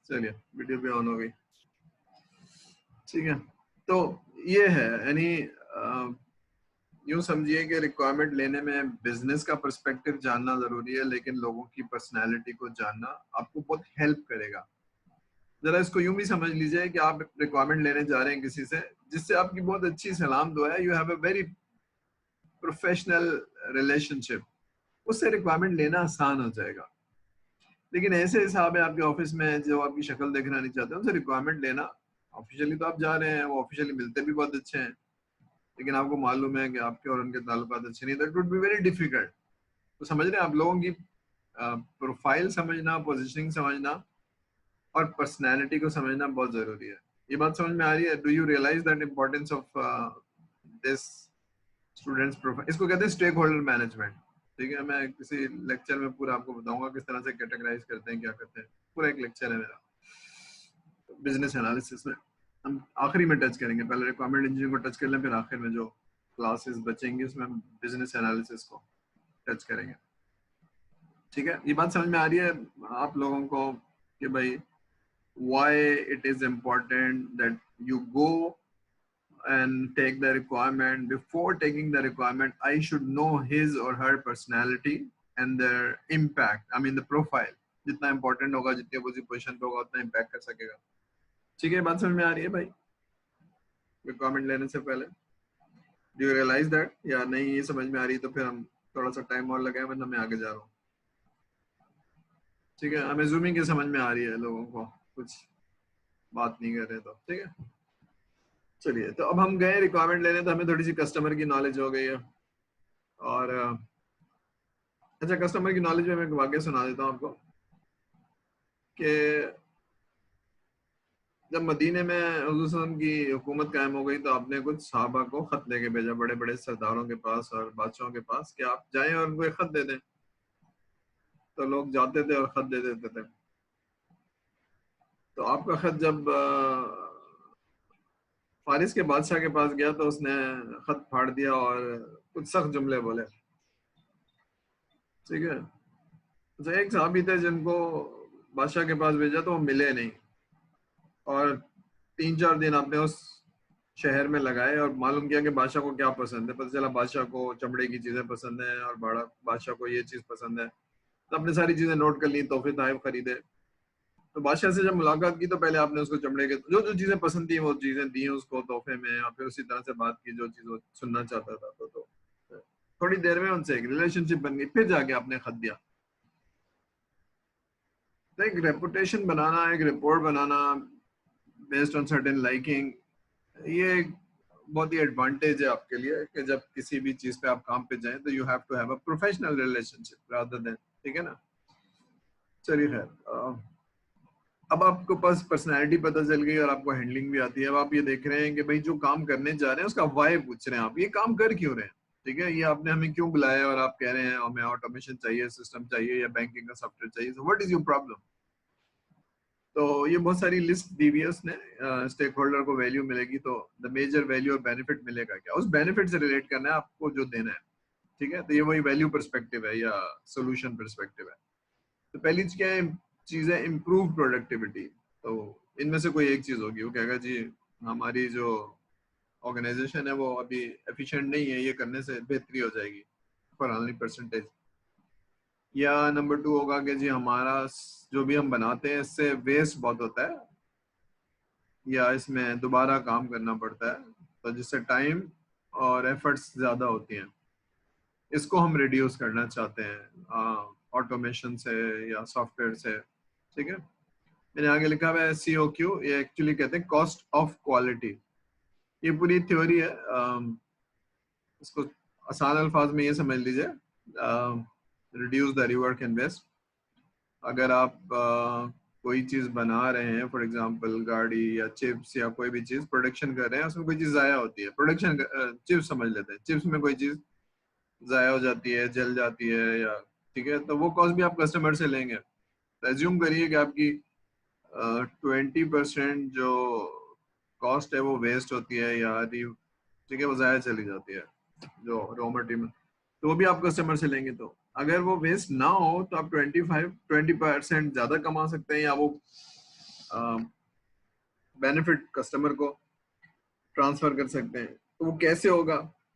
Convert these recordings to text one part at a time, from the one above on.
चलिए वीडियो भी ऑन हो गई, ठीक है। तो ये है यानी यूं समझिए कि रिक्वायरमेंट लेने में बिजनेस का पर्सपेक्टिव जानना जरूरी है, लेकिन लोगों की पर्सनैलिटी को जानना आपको बहुत हेल्प करेगा। जरा इसको यूं भी समझ लीजिए कि आप रिक्वायरमेंट लेने जा रहे हैं किसी से जिससे आपकी बहुत अच्छी सलाम दुआ है, you have a very professional relationship, उससे रिक्वायरमेंट लेना आसान हो जाएगा। लेकिन ऐसे हिसाब है आपके ऑफिस में जो आपकी शक्ल देखना नहीं चाहते, उनसे रिक्वायरमेंट लेना, ऑफिशियली तो आप जा रहे हैं, वो ऑफिशियली मिलते भी बहुत अच्छे हैं, लेकिन आपको मालूम है कि आपके और उनके ताल्लुकात अच्छे नहीं, that would be very difficult. तो समझ रहे हैं आप, लोगों की प्रोफाइल समझना, पोजीशनिंग समझना और पर्सनैलिटी को समझना बहुत जरूरी है। ये बात समझ में आ रही है? Do you realise that importance of this students profile? इसको कहते हैं स्टेक होल्डर मैनेजमेंट। ठीक है, मैं किसी लेक्चर में पूरा आपको बताऊंगा किस तरह से कैटेगराइज करते हैं, क्या करते हैं, पूरा एक लेक्चर है मेरा बिजनेस एनालिसिस में। हम आखिरी में टच करेंगे, पहले रिक्वायरमेंट इंजीनियरिंग को टच कर लें, फिर आखिर में जो क्लासेस बचेंगी उसमें हम बिजनेस एनालिसिस को टच करेंगे। ठीक है, ये बात समझ में आ रही है आप लोगों को कि भाई why it is important that you go and take the requirement? Before taking the requirement, I should know his or her personality and their impact, I mean the profile। जितना important होगा, जितनी उसी पोजीशन पे होगा, उतना impact कर सकेगा। ठीक है, बात समझ में आ रही है भाई रिक्वायरमेंट लेने से पहले? Do you realise that? या नहीं ये समझ में आ रही तो फिर हम थोड़ा सा टाइम और लगाए, वरना मैं आगे जा रहा हूँ। ठीक है, हमें जूमिंग की समझ में आ रही है लोगों को, कुछ बात नहीं कर रहे तो ठीक है। चलिए, तो अब हम गए रिक्वायरमेंट लेने, तो हमें थोड़ी सी कस्टमर की नॉलेज हो गई है। और अच्छा, कस्टमर की नॉलेज में मैं एक वाकया सुना देता हूँ आपको कि जब मदीने में हुजूर सल्लल्लाहु अलैहि वसल्लम की हुकूमत कायम हो गई, तो आपने कुछ सहाबा को खत लेके भेजा बड़े बड़े सरदारों के पास और बादशाहों के पास कि आप जाएं और उनको एक खत दे दें। तो लोग जाते थे और खत दे देते थे। तो आपका खत जब फारिस के बादशाह के पास गया, तो उसने खत फाड़ दिया और कुछ सख्त जुमले बोले। ठीक है, तो एक साहबी थे जिनको बादशाह के पास भेजा, तो वो मिले नहीं, और 3-4 दिन आपने उस शहर में लगाए और मालूम किया कि बादशाह को क्या पसंद है। पता चला बादशाह को चमड़े की चीजें पसंद है और बड़ा बादशाह को ये चीज पसंद है। तो आपने सारी चीजें नोट कर ली, तोहफे तहफ खरीदे। तो बादशाह से जब मुलाकात की, तो पहले आपने उसको चमड़े के जो जो चीजें पसंद थी वो चीजें दी उसको तोहफे में, और फिर उसी तरह से बात की जो चीज वो सुनना चाहता था। तो थोड़ी देर में उनसे एक रिलेशनशिप बन गई, फिर जाके आपने खत दिया। तो एक रेपुटेशन बनाना, एक report banana based on certain liking, ये एक बहुत ही एडवांटेज है आपके लिए कि जब किसी भी चीज पे आप काम पे जाएं, तो you have to have a professional relationship rather than. ठीक है ना? चलिए खैर, अब आपको पास पर्सनालिटी पता चल गई और आपको हैंडलिंग भी आती है। अब आप ये देख रहे हैं कि भाई जो काम करने जा रहे हैं उसका वाई पूछ रहे हैं आप, ये काम कर क्यों रहे हैं? ठीक है, ये आपने हमें क्यों बुलाया, और आप कह रहे हैं हमें ऑटोमेशन चाहिए, सिस्टम चाहिए, या बैंकिंग का सॉफ्टवेयर चाहिए। So what is your problem? तो ये बहुत सारी लिस्ट दी हुई है उसने। स्टेक होल्डर को वैल्यू मिलेगी, तो द मेजर वैल्यू और बेनिफिट मिलेगा क्या, उस बेनिफिट से रिलेट करना है आपको जो देना है। ठीक है, तो ये वही वैल्यू पर्सपेक्टिव है या सोल्यूशन पर्सपेक्टिव है। तो पहली चीज है इम्प्रूव प्रोडक्टिविटी। तो इनमें से कोई एक चीज होगी, वो कहेगा जी हमारी जो ऑर्गेनाइजेशन है वो अभी एफिशिएंट नहीं है, ये करने से बेहतरी हो जाएगी फॉर ओनली परसेंटेज। या नंबर 2 होगा कि जी हमारा जो भी हम बनाते हैं इससे वेस्ट बहुत होता है, या इसमें दोबारा काम करना पड़ता है, तो जिससे टाइम और एफर्ट्स ज्यादा होती हैं, इसको हम रिड्यूस करना चाहते हैं ऑटोमेशन से या सॉफ्टवेयर से। ठीक है, मैंने आगे लिखा हुआ है COQ, ये एक्चुअली कहते हैं कॉस्ट ऑफ क्वालिटी। ये पूरी थ्योरी है, इसको आसान अल्फाज में ये समझ लीजिए, reduce the rework and waste. अगर आप कोई चीज बना रहे हैं, फॉर एग्जांपल गाड़ी या चिप्स या कोई भी चीज प्रोडक्शन कर रहे हैं, उसमें कोई चीज जाया होती है, प्रोडक्शन चिप्स समझ लेते हैं, चिप्स में कोई चीज जाया हो जाती है, जल जाती है, या ठीक है, तो वो कॉस्ट भी आप कस्टमर से लेंगे। तो एज्यूम करिए कि आपकी 20% जो कॉस्ट है वो वेस्ट होती है, या ठीक है वो जाया चली जाती है जो रॉ मटेरियल, तो वो भी आप कस्टमर से लेंगे। तो अगर वो वेस्ट ना हो तो आप 20% ज्यादा कमा सकते हैं, या वो बेनिफिट कस्टमर को ट्रांसफर कर सकते हैं। तो वो कैसे होगा,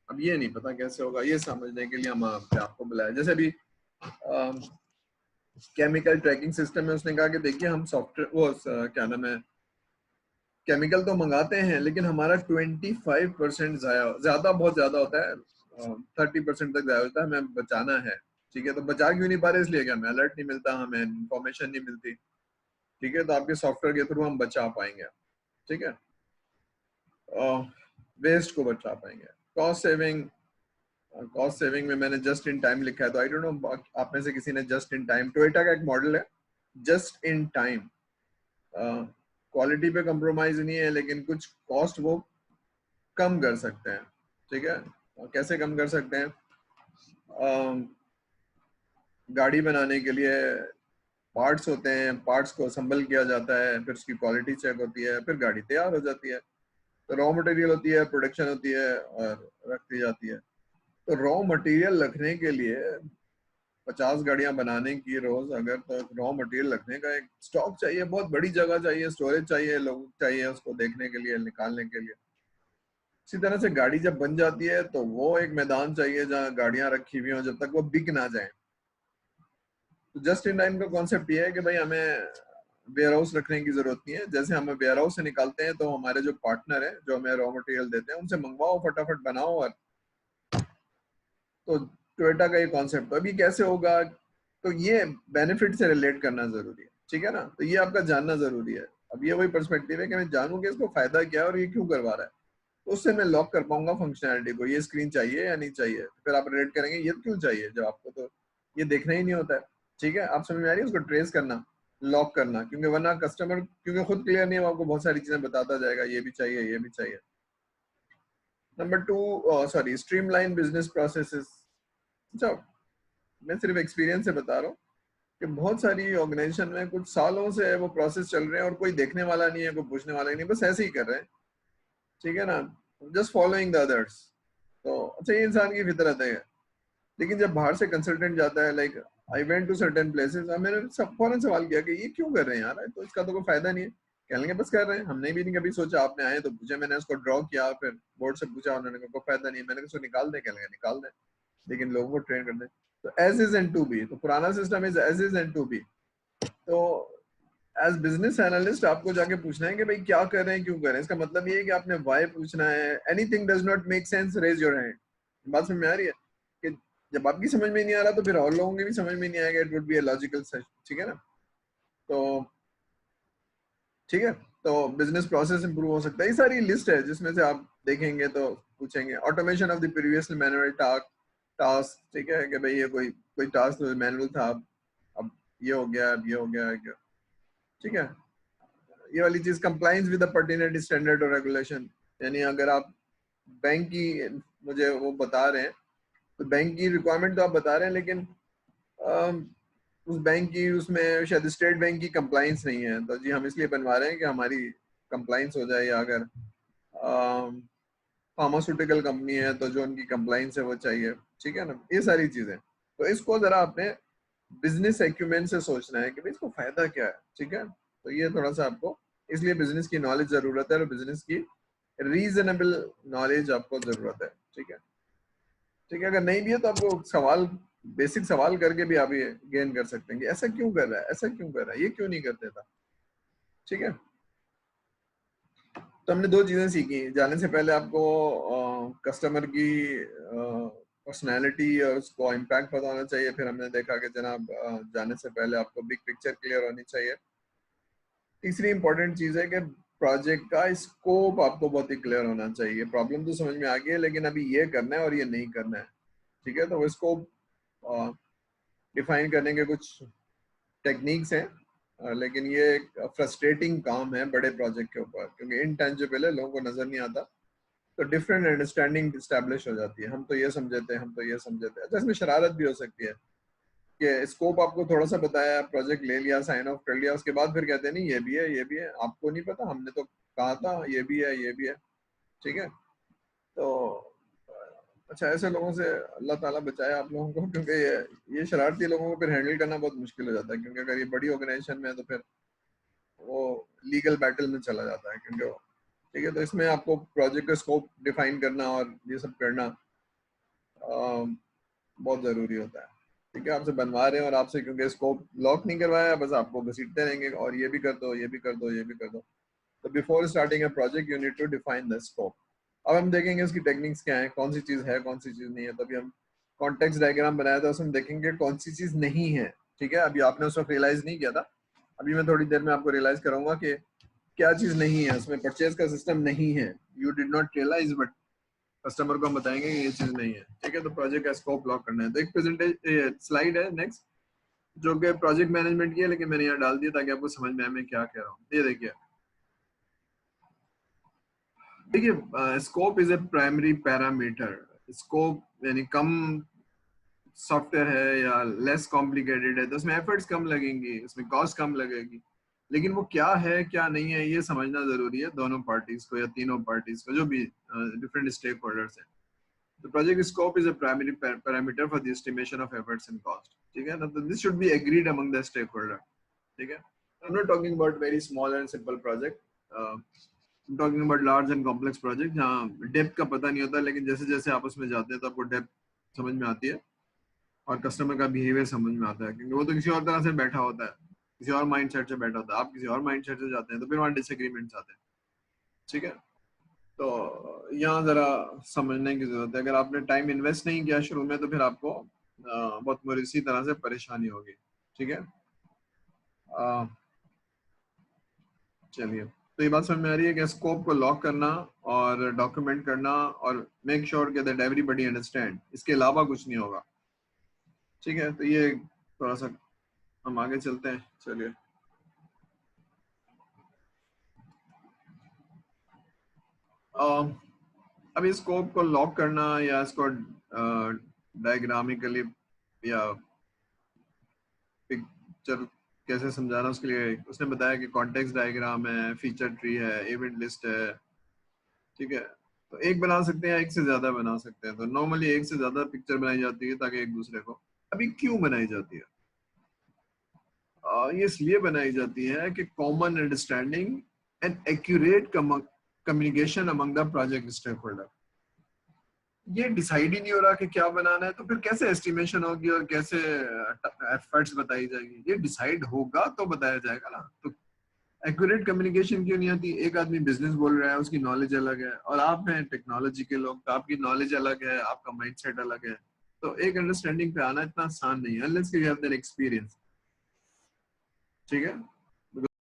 अब ये नहीं पता कैसे होगा, ये समझने के लिए हम आपको बुलाया। जैसे अभी केमिकल ट्रैकिंग सिस्टम है, उसने कहा कि देखिए हम सॉफ्टवेयर वो क्या नाम है, केमिकल तो मंगाते हैं लेकिन हमारा 25% ज्यादा बहुत ज्यादा होता है, 30% तक ज्यादा होता है, हमें बचाना है। ठीक है, तो बचा क्यों नहीं पा रहे, इसलिए कि हमें अलर्ट नहीं मिलता, हमें इंफॉर्मेशन नहीं मिलती। ठीक है, तो आपके सॉफ्टवेयर के थ्रू हम बचा पाएंगे। ठीक है, वेस्ट को बचा पाएंगे। कॉस्ट सेविंग में मैंने जस्ट इन टाइम लिखा है, तो आई डोंट नो आप में से किसी ने जस्ट इन टाइम, टोयोटा का एक मॉडल है जस्ट इन टाइम, क्वालिटी पे कंप्रोमाइज नहीं है लेकिन कुछ कॉस्ट वो कम कर सकते हैं। ठीक है, और कैसे कम कर सकते हैं, गाड़ी बनाने के लिए पार्ट्स होते हैं, पार्ट्स को असेंबल किया जाता है, फिर उसकी क्वालिटी चेक होती है, फिर गाड़ी तैयार हो जाती है। तो रॉ मटेरियल होती है, प्रोडक्शन होती है और रख दी जाती है। तो रॉ मटेरियल रखने के लिए 50 गाड़ियां बनाने की रोज, अगर तो रॉ मटेरियल रखने का एक स्टॉक चाहिए, बहुत बड़ी जगह चाहिए, स्टोरेज चाहिए, लोग चाहिए उसको देखने के लिए, निकालने के लिए। इसी तरह से गाड़ी जब बन जाती है तो वो एक मैदान चाहिए जहाँ गाड़ियां रखी हुई हो जब तक वो बिक ना जाए। तो जस्ट इन टाइम का कॉन्सेप्ट ये है कि भाई हमें वेयर हाउस रखने की जरूरत नहीं है। जैसे हम वेयर हाउस से निकालते हैं तो हमारे जो पार्टनर है जो हमें रॉ मटेरियल देते हैं उनसे मंगवाओ, फटाफट बनाओ। और तो टोयोटा का ये कॉन्सेप्ट, तो अभी कैसे होगा, तो ये बेनिफिट से रिलेट करना जरूरी है। ठीक है ना, तो ये आपका जानना जरूरी है। अब ये वही पर्सपेक्टिव है कि मैं जानूं कि इसको फायदा क्या है और ये क्यों करवा रहा है, तो उससे मैं लॉक कर पाऊंगा फंक्शनैलिटी को, ये स्क्रीन चाहिए या नहीं चाहिए। फिर आप रेट करेंगे ये क्यों चाहिए जब आपको तो ये देखना ही नहीं होता है। ठीक है, आप समझ में आ रही है, उसको ट्रेस करना, लॉक करना, क्योंकि वरना कस्टमर क्योंकि खुद क्लियर नहीं है, आपको बहुत सारी चीजें बताता जाएगा, ये भी चाहिए ये भी चाहिए। Number 2, sorry, streamline business processes. अच्छा, मैं सिर्फ एक्सपीरियंस से बता रहा हूँ कि बहुत सारी ऑर्गेनाइजेशन में कुछ सालों से वो प्रोसेस चल रहे हैं और कोई देखने वाला नहीं है, कोई पूछने वाला नहीं, बस ऐसे ही कर रहे हैं। ठीक है ना, जस्ट फॉलोइंग द अदर्स। तो अच्छा, ये इंसान की फितरत है। लेकिन जब बाहर से कंसल्टेंट जाता है, like I went to certain places, मैंने सब फौरन सवाल किया कि ये क्यों कर रहे हैं यार, तो इसका तो कोई फायदा नहीं है। कह लेंगे बस कर रहे हैं, हमने भी नहीं कभी सोचा, आपने आए तो पूछे, मैंने उसको ड्रॉ किया, फिर बोर्ड से पूछा, उन्होंने कहा कोई फायदा नहीं, मैंने कहा उसको निकाल दें, कह लेंगे निकाल दें, लेकिन लोगों को ट्रेन कर दें। तो as is and to be, तो पुराना system is as is and to be. तो एज बिजनेस एनालिस्ट आपको जाके पूछना है कि भाई क्या कर रहे हैं, क्यों कर रहे हैं। इसका मतलब ये है कि आपने वाई पूछना है। Anything does not make sense, raise your hand. बात समझ में आ रही है कि जब आपकी समझ में नहीं आ रहा तो फिर और लोगों की भी समझ में नहीं आएगा, it would be a logical session. ठीक है ना, तो ठीक है, तो बिजनेस प्रोसेस इंप्रूव हो सकता है। ये सारी लिस्ट है जिसमें से आप देखेंगे तो पूछेंगे automation of the previously manual task. ठीक है, कि भाई ये कोई टास्क तो मैनुअल था, अब ये हो गया, अब ये हो गया। ठीक है, ये वाली चीज compliance with the pertinent standard और रेगुलेशन। यानी अगर आप बैंक की मुझे वो बता रहे हैं, तो बैंक की रिक्वायरमेंट तो आप बता रहे हैं, लेकिन उस बैंक की उसमें शायद स्टेट बैंक की कंप्लाइंस नहीं है, तो जी हम इसलिए बनवा रहे हैं कि हमारी कंप्लाइंस हो जाए। या अगर फार्मास्यूटिकल कंपनी है तो जो उनकी कंप्लाइंस है वो चाहिए। ठीक है ना, ये सारी चीजें, तो इसको जरा आपने बिजनेस एक्यूमेन से सोचना है कि भाई इसको फायदा क्या है। ठीक है, तो ये थोड़ा सा आपको इसलिए बिजनेस की नॉलेज जरूरत है और बिजनेस की रीजनेबल नॉलेज आपको जरूरत है। ठीक है, ठीक है, अगर नहीं भी है तो आपको सवाल, बेसिक सवाल करके भी आप ये गेन कर सकते हैं कि ऐसा क्यों कर रहा है, ऐसा क्यों कर रहा है, ये क्यों नहीं करते था। ठीक है, तो हमने दो चीजें सीखी जाने से पहले। आपको कस्टमर की पर्सनैलिटी और उसको इम्पैक्ट पता होना चाहिए। फिर हमने देखा कि जनाब जाने से पहले आपको बिग पिक्चर क्लियर होनी चाहिए। तीसरी इंपॉर्टेंट चीज है कि प्रोजेक्ट का स्कोप आपको बहुत ही क्लियर होना चाहिए। प्रॉब्लम तो समझ में आ गई है, लेकिन अभी ये करना है और ये नहीं करना है। ठीक है, तो वो स्कोप डिफाइन करने के कुछ टेक्निक्स हैं, लेकिन ये एक फ्रस्ट्रेटिंग काम है बड़े प्रोजेक्ट के ऊपर, क्योंकि इनटेंजिबल है, लोगों को नजर नहीं आता। तो डिफरेंट अंडरस्टैंडिंग स्टैब्लिश हो जाती है, हम तो ये समझे थे, हम तो ये समझे थे। अच्छा, इसमें शरारत भी हो सकती है कि स्कोप आपको थोड़ा सा बताया, प्रोजेक्ट ले लिया, साइन ऑफ कर लिया, उसके बाद फिर कहते हैं नहीं ये भी है, ये भी है, आपको नहीं पता, हमने तो कहा था ये भी है, ये भी है। ठीक है, तो अच्छा, ऐसे लोगों से अल्लाह ताला बचाए आप लोगों को, क्योंकि ये शरारती लोगों को फिर हैंडल करना बहुत मुश्किल हो जाता है। क्योंकि अगर ये बड़ी ऑर्गेनाइजेशन में है तो फिर वो लीगल बैटल में चला जाता है, क्योंकि ठीक है। तो इसमें आपको प्रोजेक्ट का स्कोप डिफाइन करना और ये सब करना बहुत ज़रूरी होता है। ठीक है, आपसे बनवा रहे हैं और आपसे क्योंकि स्कोप लॉक नहीं करवाया, बस आपको घसीटते रहेंगे और ये भी कर दो, ये भी कर दो, ये भी कर दो। तो before starting a project you need to define the scope. अब हम देखेंगे इसकी टेक्निक्स क्या है, कौन सी चीज़ है, कौन सी चीज़ नहीं है। तभी हम कॉन्टेक्स्ट डायग्राम बनाया था, उसमें देखेंगे कौन सी चीज़ नहीं है। ठीक है, अभी आपने उस वक्त रियलाइज़ नहीं किया था, अभी मैं थोड़ी देर में आपको रियलाइज़ कराऊंगा कि क्या चीज़ नहीं है उसमें। परचेज का सिस्टम नहीं है, you did not realise, but customer को हम बताएंगे कि ये चीज़ नहीं है। ठीक है, तो प्रोजेक्ट का स्कोप लॉक करना है। तो एक प्रेजेंटेशन स्लाइड है नेक्स्ट, जो कि प्रोजेक्ट मैनेजमेंट की है, लेकिन मैंने यहाँ डाल दिया ताकि आपको समझ में आए मैं क्या कह रहा हूँ। ये देखिए, देखिए scope is a primary parameter. Scope यानी कम सॉफ्टवेयर है या लेस कॉम्प्लिकेटेड है तो उसमें एफर्ट्स कम लगेंगी, उसमें कॉस्ट कम लगेगी, लेकिन वो क्या है क्या नहीं है ये समझना जरूरी है दोनों पार्टीज को या तीनों पार्टीज को, जो भी डिफरेंट स्टेक होल्डर्स हैं। The project scope is a primary parameter for the estimation of efforts and cost. ठीक है ना, तो this should be agreed among the stakeholder. ठीक है, I'm not talking about very small and simple project. I'm talking about large and complex project जहाँ depth का पता नहीं होता, लेकिन जैसे जैसे आप उसमें जाते हैं तो आपको डेप्थ समझ में आती है और कस्टमर का बिहेवियर समझ में आता है, क्योंकि वो तो किसी और तरह से बैठा होता है, किसी और माइंडसेट से बैठा होता है, आप किसी और माइंडसेट से जाते हैं, तो फिर वहाँ डिसएग्रीमेंट्स आते हैं। ठीक है, तो यहाँ जरा समझने की जरूरत है। अगर आपने टाइम इन्वेस्ट नहीं किया शुरू में तो फिर आपको बहुत इसी तरह से परेशानी होगी। ठीक है, चलिए, तो ये बात समझ में आ रही है कि स्कोप को लॉक करना और डॉक्यूमेंट करना और मेक श्योर कि दैट एवरीबॉडी अंडरस्टैंड, इसके अलावा कुछ नहीं होगा। ठीक है, तो ये थोड़ा सा हम आगे चलते हैं। चलिए, अब इस स्कोप को लॉक करना या इसको डायग्रामिकली या पिक्चर कैसे समझाना, उसके लिए उसने बताया कि कॉन्टेक्स्ट डायग्राम है, फीचर ट्री है, इवेंट लिस्ट है। ठीक है, तो एक बना सकते हैं, एक से ज्यादा बना सकते हैं। तो नॉर्मली एक से ज्यादा पिक्चर बनाई जाती है ताकि एक दूसरे को, अभी क्यों बनाई जाती है? ये इसलिए बनाई जाती है कि common understanding and accurate communication among the project stakeholder. ये डिसाइड ही नहीं हो रहा कि क्या बनाना है, तो फिर कैसे एस्टिमेशन होगी और कैसे एफर्ट्स बताई जाएगी? ये डिसाइड होगा तो बताया जाएगा ना। तो एक्यूरेट कम्युनिकेशन क्यों नहीं आती? एक आदमी बिजनेस बोल रहा है, उसकी नॉलेज अलग है, और आप हैं टेक्नोलॉजी के लोग, तो आपकी नॉलेज अलग है, आपका माइंडसेट अलग है। तो एक अंडरस्टैंडिंग पे आना इतना आसान नहीं है unless you have that experience. ठीक है,